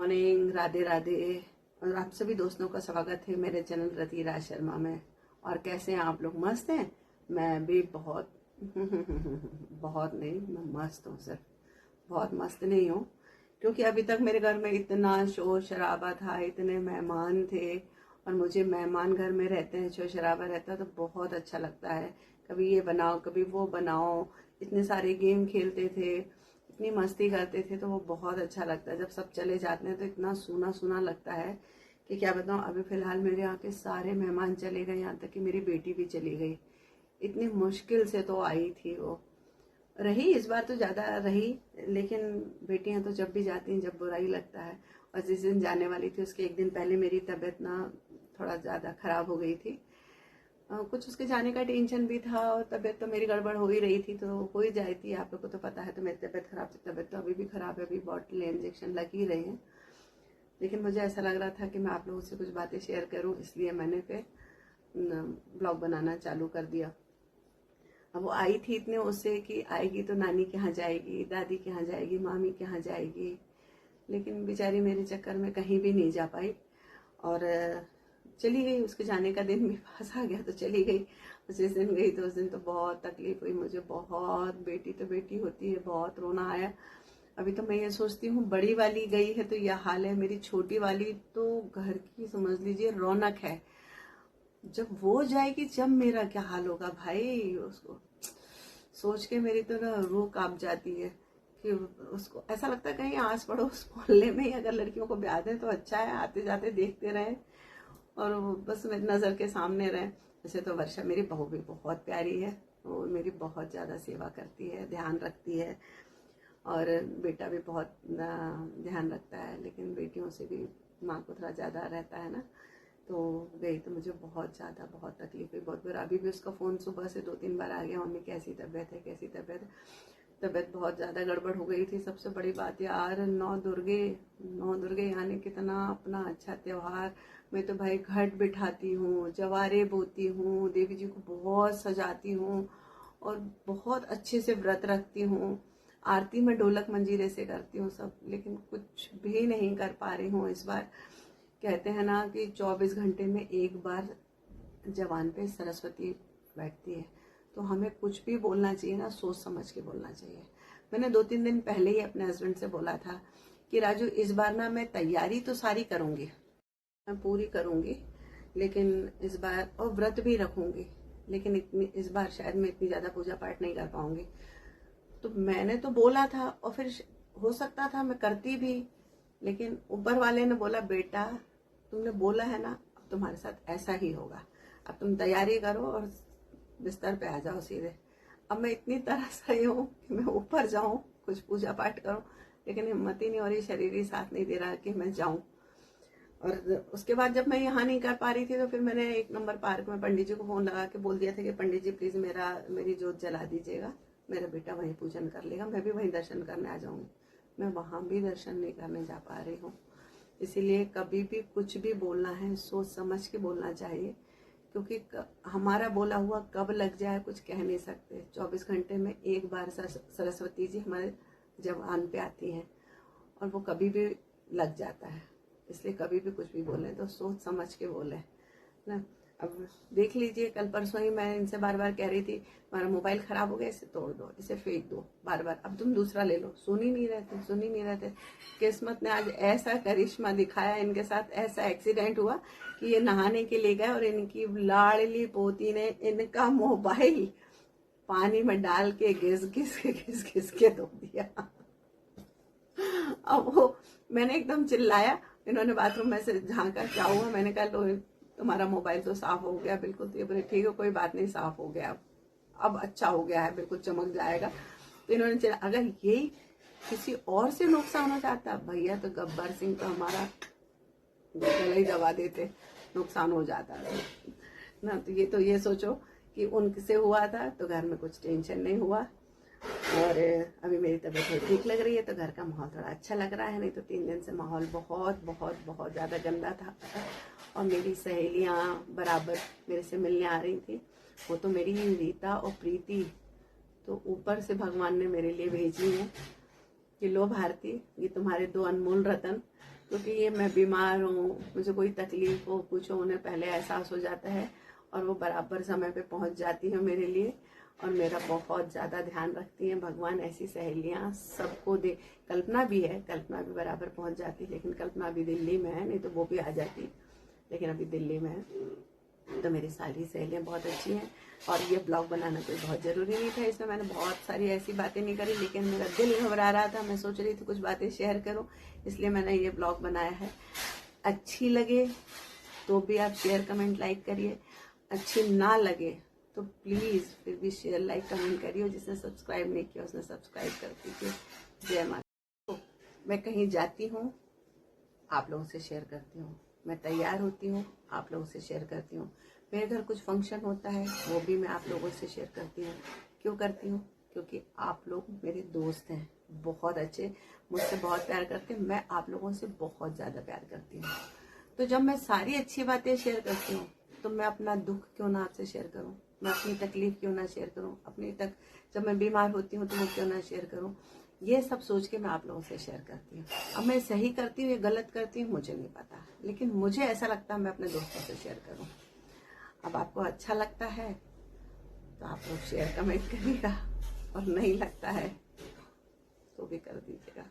Morning, Radhe Radhe. और आप सभी दोस्तों का स्वागत है मेरे चैनल रतिराज शर्मा में। और कैसे हैं आप लोग? मस्त हैं? मैं भी बहुत बहुत नहीं, मैं मस्त हूँ। सिर्फ बहुत मस्त नहीं हूँ क्योंकि अभी तक मेरे घर में इतना शोर शराबा था, इतने मेहमान थे। और मुझे मेहमान घर में रहते हैं, शोर शराबा रहता है तो बहुत अच्छा लगता है। कभी ये बनाओ, कभी वो बनाओ, इतने सारे गेम खेलते थे, इतनी मस्ती करते थे, तो वो बहुत अच्छा लगता है। जब सब चले जाते हैं तो इतना सूना सूना लगता है कि क्या बताऊँ। अभी फिलहाल मेरे यहाँ के सारे मेहमान चले गए, यहाँ तक कि मेरी बेटी भी चली गई। इतनी मुश्किल से तो आई थी वो, रही इस बार तो ज़्यादा रही। लेकिन बेटियां तो जब भी जाती हैं जब बुरा ही लगता है। और जिस दिन जाने वाली थी उसके एक दिन पहले मेरी तबीयत ना थोड़ा ज़्यादा खराब हो गई थी। कुछ उसके जाने का टेंशन भी था और तबीयत तो मेरी गड़बड़ हो ही रही थी, तो हो ही जाती है। आप लोग को तो पता है, तो मेरी तबीयत खराब थी। तबीयत तो अभी भी खराब है, अभी बॉटल इंजेक्शन लग ही रहे हैं। लेकिन मुझे ऐसा लग रहा था कि मैं आप लोगों से कुछ बातें शेयर करूं, इसलिए मैंने फिर ब्लॉग बनाना चालू कर दिया। अब वो आई थी इतने उससे कि आएगी तो नानी के यहाँ जाएगी, दादी के यहाँ जाएगी, मामी के यहाँ जाएगी। लेकिन बेचारी मेरे चक्कर में कहीं भी नहीं जा पाई और चली गई। उसके जाने का दिन भी पास आ गया तो चली गई। जिस दिन गई तो उस दिन तो बहुत तकलीफ हुई मुझे, बहुत। बेटी तो बेटी होती है, बहुत रोना आया। अभी तो मैं ये सोचती हूँ, बड़ी वाली गई है तो यह हाल है, मेरी छोटी वाली तो घर की समझ लीजिए रौनक है। जब वो जाएगी जब मेरा क्या हाल होगा भाई। उसको सोच के मेरी तो ना रूह कांप जाती है कि उसको ऐसा लगता है कहीं आस पड़ोस मोहल्ले में ही अगर लड़कियों को ब्याह दें तो अच्छा है, आते जाते देखते रहे और वो बस मेरी नज़र के सामने रहे। वैसे तो वर्षा मेरी बहू भी बहुत प्यारी है, वो मेरी बहुत ज़्यादा सेवा करती है, ध्यान रखती है। और बेटा भी बहुत ध्यान रखता है, लेकिन बेटियों से भी माँ को थोड़ा ज़्यादा रहता है ना। तो गई तो मुझे बहुत ज़्यादा बहुत तकलीफ हुई, बहुत बुरा। अभी भी उसका फ़ोन सुबह से 2-3 बार आ गया, मम्मी कैसी तबीयत है, कैसी तबीयत है। तबीयत बहुत ज़्यादा गड़बड़ हो गई थी। सबसे बड़ी बात यार, नौ दुर्गे यानी कितना अपना अच्छा त्यौहार। मैं तो भाई घट बिठाती हूँ, जवारे बोती हूँ, देवी जी को बहुत सजाती हूँ और बहुत अच्छे से व्रत रखती हूँ। आरती में ढोलक मंजीरे से करती हूँ सब, लेकिन कुछ भी नहीं कर पा रही हूँ इस बार। कहते हैं ना कि 24 घंटे में एक बार जबान पे सरस्वती बैठती है, तो हमें कुछ भी बोलना चाहिए ना, सोच समझ के बोलना चाहिए। मैंने 2-3 दिन पहले ही अपने हस्बैंड से बोला था कि राजू इस बार ना मैं तैयारी तो सारी करूंगी, मैं पूरी करूंगी, लेकिन इस बार और व्रत भी रखूंगी, लेकिन इतनी इस बार शायद मैं इतनी ज्यादा पूजा पाठ नहीं कर पाऊंगी। तो मैंने तो बोला था और फिर हो सकता था मैं करती भी, लेकिन ऊपर वाले ने बोला बेटा तुमने बोला है ना, अब तुम्हारे साथ ऐसा ही होगा। अब तुम तैयारी करो और बिस्तर पे आ जाओ सीधे। अब मैं इतनी तरस रही हूँ कि मैं ऊपर जाऊं, कुछ पूजा पाठ करूं, लेकिन हिम्मत ही नहीं हो रही, शरीर ही साथ नहीं दे रहा कि मैं जाऊं। और उसके बाद जब मैं यहाँ नहीं कर पा रही थी तो फिर मैंने 1 नंबर पार्क में पंडित जी को फोन लगा के बोल दिया था कि पंडित जी प्लीज मेरी जोत जला दीजिएगा, मेरा बेटा वहीं पूजन कर लेगा, मैं भी वहीं दर्शन करने आ जाऊंगी। मैं वहां भी दर्शन नहीं करने जा पा रही हूँ। इसीलिए कभी भी कुछ भी बोलना है सोच समझ के बोलना चाहिए, क्योंकि हमारा बोला हुआ कब लग जाए कुछ कह नहीं सकते। 24 घंटे में एक बार सरस्वती जी हमारे जबान पे आती हैं और वो कभी भी लग जाता है। इसलिए कभी भी कुछ भी बोले तो सोच समझ के बोले ना। अब देख लीजिए, कल परसों ही मैं इनसे बार बार कह रही थी हमारा मोबाइल खराब हो गया, इसे तोड़ दो, इसे फेंक दो, बार बार अब तुम दूसरा ले लो। सुन ही नहीं रहते। किस्मत ने आज ऐसा करिश्मा दिखाया, इनके साथ ऐसा एक्सीडेंट हुआ कि ये नहाने के लिए गए और इनकी लाडली पोती ने इनका मोबाइल पानी में डाल के घिस घिस के धो दिया। अब वो मैंने एकदम चिल्लाया, इन्होंने बाथरूम में से झांका, क्या हुआ? मैंने कहा लो तुम्हारा मोबाइल तो साफ हो गया बिल्कुल। तो ये बोले ठीक है कोई बात नहीं, साफ हो गया, अब अच्छा हो गया है, बिल्कुल चमक जाएगा। तो इन्होंने चिल्ला, अगर ये किसी और से नुकसान हो जाता भैया तो गब्बर सिंह तो हमारा गला ही दबा देते, नुकसान हो जाता ना। तो ये सोचो कि उनसे हुआ था तो घर में कुछ टेंशन नहीं हुआ और अभी मेरी तबीयत थोड़ी ठीक लग रही है तो घर का माहौल थोड़ा अच्छा लग रहा है। नहीं तो 3 दिन से माहौल बहुत बहुत बहुत ज़्यादा गंदा था। और मेरी सहेलियाँ बराबर मेरे से मिलने आ रही थी, वो तो मेरी रीता और प्रीति तो ऊपर से भगवान ने मेरे लिए भेजी है कि लो भारती, ये तुम्हारे 2 अनमोल रतन, क्योंकि ये मैं बीमार हूँ, मुझे कोई तकलीफ हो कुछ हो, उन्हें पहले एहसास हो जाता है और वो बराबर समय पे पहुंच जाती है मेरे लिए और मेरा बहुत ज़्यादा ध्यान रखती हैं। भगवान ऐसी सहेलियाँ सबको दे। कल्पना भी है, कल्पना भी बराबर पहुंच जाती, लेकिन कल्पना अभी दिल्ली में है, नहीं तो वो भी आ जाती, लेकिन अभी दिल्ली में है। तो मेरी सारी सहेलियाँ बहुत अच्छी हैं और ये ब्लॉग बनाना कोई बहुत ज़रूरी नहीं था। इसमें मैंने बहुत सारी ऐसी बातें नहीं करी, लेकिन मेरा दिल घबरा रहा था, मैं सोच रही थी कुछ बातें शेयर करूं, इसलिए मैंने ये ब्लॉग बनाया है। अच्छी लगे तो भी आप शेयर कमेंट लाइक करिए, अच्छी ना लगे तो प्लीज़ फिर भी शेयर लाइक कमेंट करिए। जिसने सब्सक्राइब नहीं किया उसने सब्सक्राइब कर दीजिए। जय माता। मैं कहीं जाती हूँ आप लोगों से शेयर करती हूँ, मैं तैयार होती हूँ आप लोगों से शेयर करती हूँ, मेरे घर कुछ फंक्शन होता है वो भी मैं आप लोगों से शेयर करती हूँ। क्यों करती हूँ? क्योंकि आप लोग मेरे दोस्त हैं, बहुत अच्छे, मुझसे बहुत प्यार करते हैं, मैं आप लोगों से बहुत ज़्यादा प्यार करती हूँ। तो जब मैं सारी अच्छी बातें शेयर करती हूँ तो मैं अपना दुख क्यों ना आपसे शेयर करूँ, मैं अपनी तकलीफ क्यों ना शेयर करूँ, अपनी तक जब मैं बीमार होती हूँ तो वो क्यों ना शेयर करूँ। ये सब सोच के मैं आप लोगों से शेयर करती हूँ। अब मैं सही करती हूँ या गलत करती हूँ मुझे नहीं पता, लेकिन मुझे ऐसा लगता है मैं अपने दोस्तों से शेयर करूँ। अब आपको अच्छा लगता है तो आप लोग शेयर कमेंट करिएगा और नहीं लगता है तो भी कर दीजिएगा।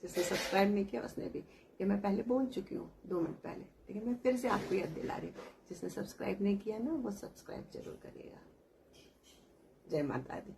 जिसने सब्सक्राइब नहीं किया उसने भी, ये मैं पहले बोल चुकी हूँ 2 मिनट पहले, लेकिन मैं फिर से आपको याद दिला रही हूँ, जिसने सब्सक्राइब नहीं किया ना वो सब्सक्राइब जरूर करिएगा। जय माता दी।